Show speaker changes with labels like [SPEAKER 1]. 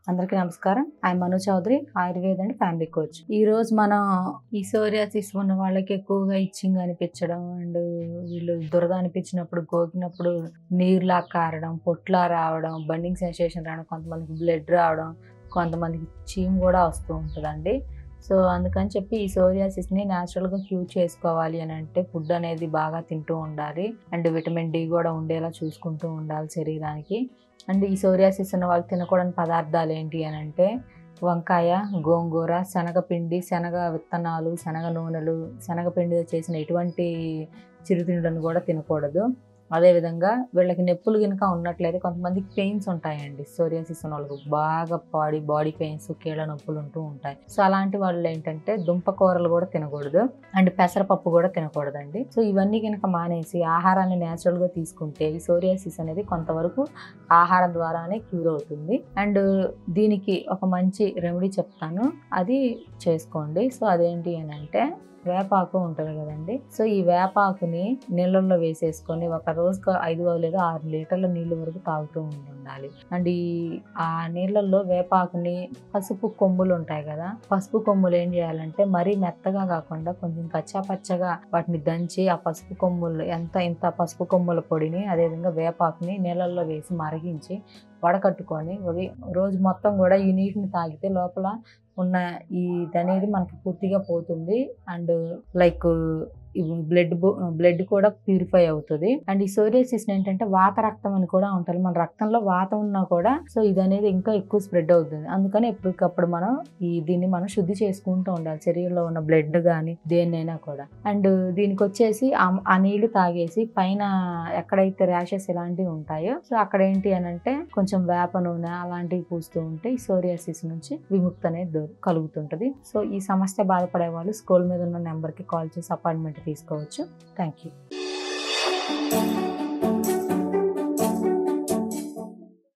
[SPEAKER 1] అందరికీ నమస్కారం. I'm Manu Chaudhary, Ayurveda and family coach. ఈ రోజు మనం ఈ సోరియాసిస్ ఉన్న వాళ్ళకి ఎక్కువగా ఇచ్చింగ్ అనిపించడం అండ్ వీళ్ళు దురద అనిపించినప్పుడు గోకినప్పుడు నీరులా కారడం, పొట్లా రావడం, బర్నింగ్ సెన్సేషన్ రావడం, కొంతమందికి బ్లడ్ రావడం, కొంతమందికి చీమ్ కూడా వస్తూ ఉంటుందండి. సో అందుకని చెప్పి ఈ సోరియాసిస్ని న్యాచురల్గా క్యూర్ చేసుకోవాలి అని అంటే ఫుడ్ అనేది బాగా తింటూ ఉండాలి అండ్ విటమిన్ డి కూడా ఉండేలా చూసుకుంటూ ఉండాలి శరీరానికి. అండ్ ఈ సోరియాసిస్ ఉన్న వాళ్ళు తినకూడని పదార్థాలు ఏంటి అని అంటే వంకాయ, గోంగూర, శనగపిండి, శనగ విత్తనాలు, శనగ నూనెలు, శనగపిండితో చేసిన ఎటువంటి చిరుతిండ్లను కూడా తినకూడదు. అదేవిధంగా వీళ్ళకి నొప్పులు కనుక ఉన్నట్లయితే కొంతమందికి పెయిన్స్ ఉంటాయండి. సోరియాసిస్ ఉన్న వాళ్ళకి బాగా బాడీ పెయిన్స్, కీళ్ళ నొప్పులు ఉంటూ ఉంటాయి. సో అలాంటి వాళ్ళు ఏంటంటే దుంపకూరలు కూడా తినకూడదు అండ్ పెసరపప్పు కూడా తినకూడదండి. సో ఇవన్నీ కనుక మానేసి ఆహారాన్ని న్యాచురల్గా తీసుకుంటే ఈ సోరియాసిస్ అనేది కొంతవరకు ఆహారం ద్వారానే క్యూర్ అవుతుంది. అండ్ దీనికి ఒక మంచి రెమెడీ చెప్తాను, అది చేసుకోండి. సో అదేంటి అని అంటే వేపాకు ఉంటుంది కదండి. సో ఈ వేపాకుని నీళ్ళల్లో వేసేసుకొని ఒక రోజుకు 5 లేదా 6 లీటర్ల నీళ్ళు వరకు తాగుతూ ఉండాలి. అండ్ ఆ నీళ్ళల్లో వేపాకుని పసుపు కొమ్ములు ఉంటాయి కదా, పసుపు కొమ్ములు ఏం చేయాలంటే మరీ మెత్తగా కాకుండా కొంచెం పచ్చగా వాటిని దంచి ఆ పసుపు కొమ్ములు ఇంత పసుపు కొమ్ముల పొడిని అదేవిధంగా వేపాకుని నీళ్ళల్లో వేసి మరిగించి వడకట్టుకొని రోజు మొత్తం కూడా ఈ నీటిని తాగితే లోపల ఉన్న ఇది అనేది మనకి పూర్తిగా పోతుంది అండ్ లైక్ బ్లడ్ కూడా ప్యూరిఫై అవుతుంది. అండ్ ఈ సోరియాసిస్ ఏంటంటే వాత రక్తం అని కూడా ఉంటుంది. మన రక్తంలో వాతం ఉన్నా కూడా సో ఇది అనేది ఇంకా ఎక్కువ స్ప్రెడ్ అవుతుంది. అందుకని ఎప్పటికప్పుడు మనం దీన్ని మనం శుద్ధి చేసుకుంటూ ఉండాలి, శరీరంలో ఉన్న బ్లడ్ కానీ దేన్నైనా కూడా. అండ్ దీనికి వచ్చేసి ఆ నీళ్లు తాగేసి పైన ఎక్కడైతే ర్యాషెస్ ఇలాంటివి ఉంటాయో సో అక్కడ ఏంటి అని అంటే కొంచెం వేప నూనె అలాంటివి పూస్తూ ఉంటే ఈ సోరియాసిస్ నుంచి విముక్తి అనేది కలుగుతుంటది. సో ఈ సమస్య బాధపడే వాళ్ళు స్క్రోల్ మీద ఉన్న నెంబర్కి కాల్ చేసి అపాయింట్మెంట్ తీసుకోవచ్చు. Thank you.